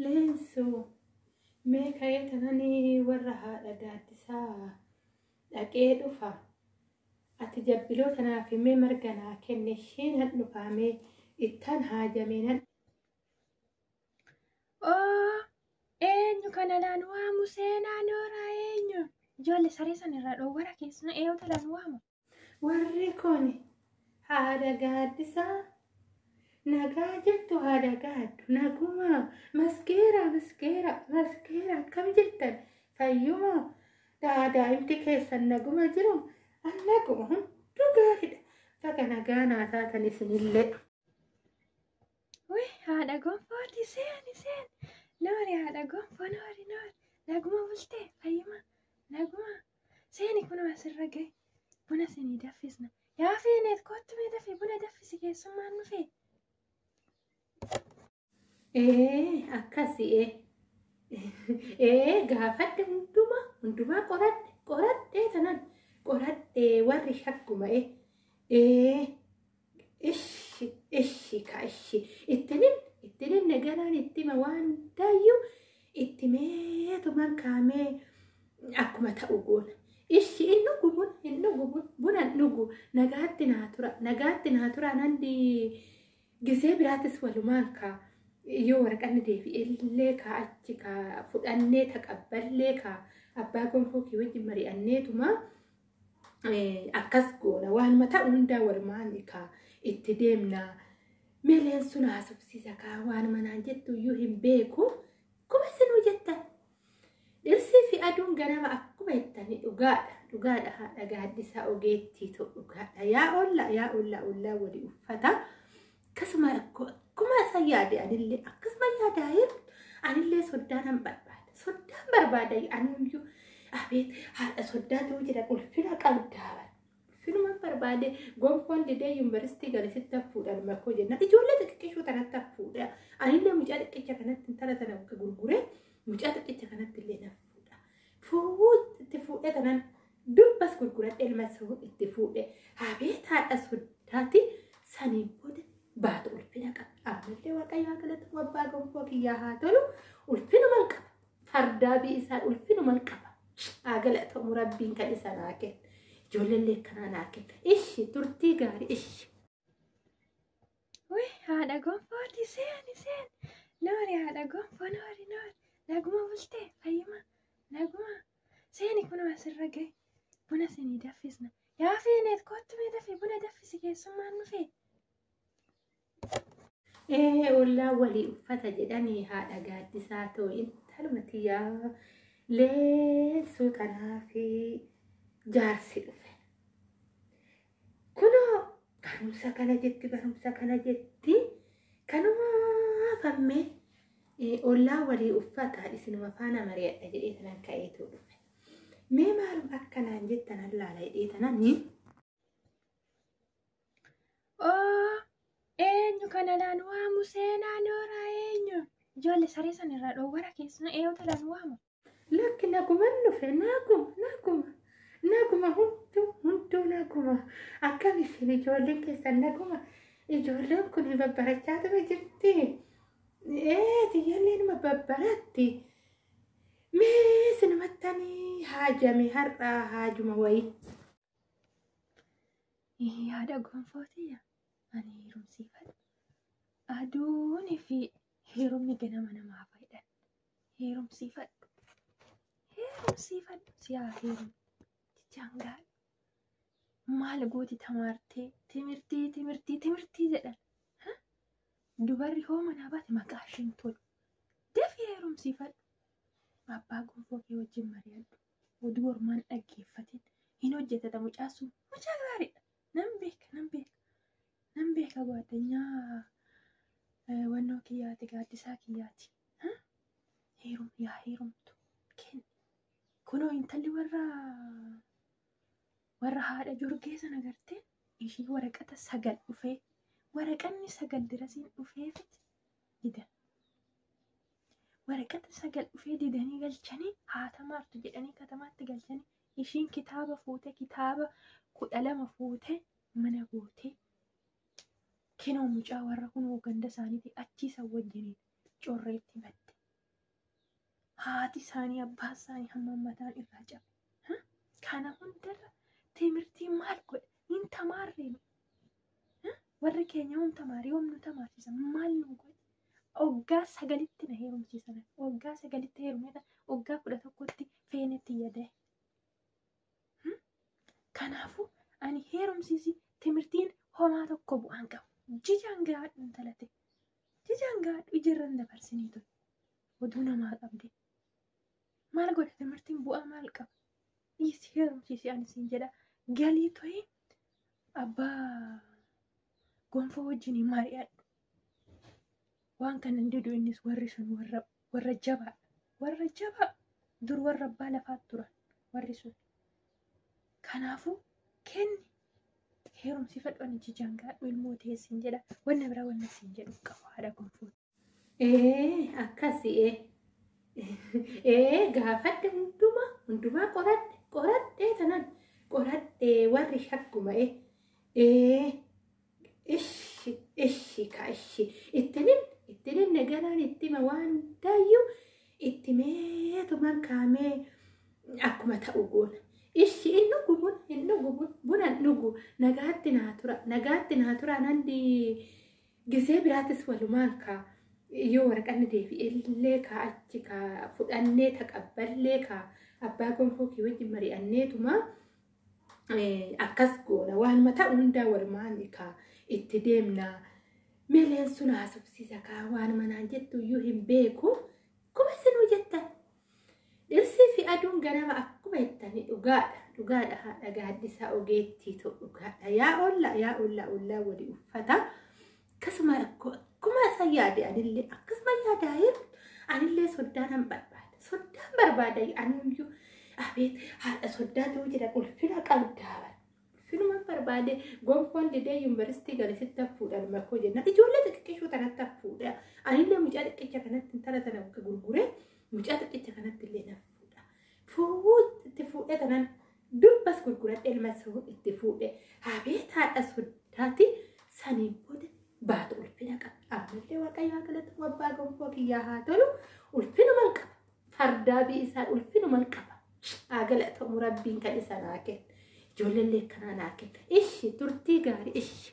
Leensu mee ka'ee tananii warra haadha gaaddisaa dhaqee dhufa. Ati jabbiloo tanaaf mee marga naa kenne isheen han dhufaamee ittaan haajamee nan. Oo, eenyu kana laan waamu seenaa nooraa eenyu? Ijoollee saree san irraa dhoowwara keessumaa eeyota laan waamu. Warri kun haadha gaaddisaa nagaa jirtu haadha gaaddu naguma maskeera akkam jirtan fayyuma daa'imti keessan naguma jiru an naguma hunduu gaariidha faga nagaa naa taatan isinillee. Wih, haadha gonfooti seen noori haadha gonfoo noori naguma bultee fayyuma naguma seeni kunoo asirra gahe buna sinii daffisna yaa fiineet kottu mee dafee buna daffisi keessummaan dhufee. Akkasii gaafadde hundumaa qoradhe tanan qoradhe warri shakkuma ishi ittinin nagaraan ittima waan hundaayyuu itti meetuman kaamee akkuma ta'u goona. Ishi hin dhugu buna dhugu nagaatti naa tura nandi gisee biraatis walumaan kaa. Yoo waraqanni deebi'ellee kaa achi kaa fudhannee taqabballee kaa abbaa gonfoo kee wajjin mari'anneetuma akkas goona waanuma ta'u hundaa walumaan kaa itti deemna. Meeleen sun haasofsiisa kaa waanuma naan jettu iyyuu hin beeku akkuma isinuu jettan dhirsii fi aduun ganama akkuma jettanii dhugaadha haadha gaaddisaa ogeettii ta'u dhugaadha yaa ollaa walii uffata akkasuma akkuma isaan yaade anillee akkasuma yaadaa anillee soddaan barbaada anuyyuu abeet haadha soddaa ta'uu jedhan ulfina qabdaaban ulfinuman barbaade gonfoon didee yuunivarsiitii galisitti hafuudhaan makoo jenna ijoollee xixiqqishuu tanatti hafuudha anillee mucaa xiqqicha kanatti intala tana gurguree mucaa xiqqicha kanatti illee nafuudha itti fuudhee tanan dubbas gurguradhe ilma itti fuudhe abeet haadha soddaati saniin booda baatu ulfina qaba. Ammallee waaqayyaa galatu abbaa gonfoo kiyyaa haa tolu ulfinuman qaba. Fardaa biisaan ulfinuman qaba. Haa galatamu rabbiin kan isa naa kenna. Ijoolleen kanaa naa kenna. Ishi turtii gaarii ishi. Wih, haadha gonfooti seen noori haadha gonfoo noori naguma bultee fayyuma naguma seeni kunoo asirra gahe buna sinii daffisna yaa fiineet kottu mee dafee buna daffisi keessummaan dhufee. Ollaa walii uffata jedhanii haadha gaaddisaa ta'u intalumati yaa leessuu kanaa fi jaarsi dhufe. Kunoo barumsa kana jetti kanuma fammee ollaa walii uffata isinuma faana mari'adha jedhee tanan ka'eetu dhufe. Mee maalum akkanaan jettan allaala jedhee tanani. Eenyu kana laan waamu seenaa nooraa eenyu? Ijoollee saree san irraa dhoowwara keessumaa eeyota laan waamu. Lakki naguman dhufe naguma hunduu naguma akkam isin ijoolleen keessan naguma ijoolleen kun babbarachaa ture jirti. Tiyyaallee numa babbaratti. Mee sinumattanii haajame har'aa haajuma wayii. Haadha gonfootiyya. Ani heerumsiifadha. Aduunii fi heerumni ganama namaa fayyadhan. Heerumsiifadhu. Siyaa heerum. Jangaadha. Maal gooti tamaartee timirtii jedhan. Dubarri hoo manaa baate maqaa isheen tolu. Dafii heerumsiifadhu. Abbaa gonfoo kee wajjin mari'adhu. Oduu ormaan dhaggeeffatin hin hojjetata mucaasuun mucaa gaariidha. Nan beeka addunyaa wannoo kiyyaati gaaddisaa kiyyaati. Yaa heerumtu kenni. Kunoo intalli warra haadha jorgee sana gartee ishii waraqata 9 dhufee waraqanni 9 dirasiin dhufeefiti didan. Waraqata 9 dhufee didanii galchanii haatamaartu jedhanii katamaatti galchanii ishiin kitaaba fuutee kitaaba 12 fuutee mana gootee kinoo mucaa warra kunoo ganda isaaniitii achiisan wajjiniin correetti badde. haati isaanii abbaa isaanii hamma mataan irraa cabe. Kana hundarra timirtiin maal godhe? Hin tamaarreenu. Warri keenya hum tamaarii hom nu tamaarsisan maal nu godhe? Waggaa 9tti na heerumsiisan. Waggaa 9tti heerumedha. Waggaa 11tti feenetti yaadee. Kanaafuu ani heerumsiisi timirtiin homaa tokko bu'aan qabu. Jijaan gaadhu intalate. Jijaan gaadhu ijarran dabarsanii ture. Oduu namaa qabde. Maal godhe timirtiin bu'aa maal qaba? Dhiisi heerumsiisi ani siin jedha. Galii to'ee abbaa gonfoo wajjin mari'adhu. Waan kana hin didu innis warri sun warra jabaa. Warra jabaa dur warra abbaa lafaa turan warri sun. Kanaafuu kenni heerumsiifadhu ani jijaan gaadhu ilmoo ta'e siin jedha. Wanna biraa wanna siin jedhu qabu haadha gonfoo. Akkasii gaafadde hundumaa qoradhee tanan qoradhee warri shakkuma ishi ittinin nagaraan ittima waan daayyuu ittimeetumaan kaamee akkuma ta'u goona. Ishi inni gubun bunan dhugu nagaatti naa tura nandi gisee biraatis walumaan kaa yoo waraqanni deebi'ellee kaa achi kaa fudhannee taqabballee kaa abbaa gonfoo kee wajjin mari'anneetuma akkas goona waan mataa hundaa walumaan kaa itti deemna. Meeleen sun haasofsiisa kaa waan manaan jettu iyyuu hin beeku kuma isinuu jettan. Dhirsii fi aduun ganama akkuma jettanii dhugaadha haadha gaaddisaa ogeettii ta'u dhugaadha. Yaa ollaa wali uffata. Akkasuma akkuma isa yaade anillee akkasuma yaadaayeef anillee soddaan barbaada anuyyuu abeet haadha soddaatu jira ulfina qabdaa. Ulfinuma barbaade gonfoon didee yuunivarsiitii galisitti hafuudhaan makoo jennaan ijoollee xixiqqishuu tanatti hafuudha. Anillee mucaa xiqqicha kanatti intala tana gurguree mucaa xiqqicha kanatti illee nafuudha. Itti fuudhee tanan dubbas gurguradhee ilma itti fuudhee abeet haadha soddaati saniin booda baatu ulfina qaba. Ammallee waaqayyaa galata abbaa gonfoo kiyyaa haa tolu ulfinuman qaba. Fardaa fi isaan ulfinuman qaba. Haa galatamu rabbiin kan isa naa kenna. Ijoollee kanaa naa kenna. Ishi turtii gaarii ishi.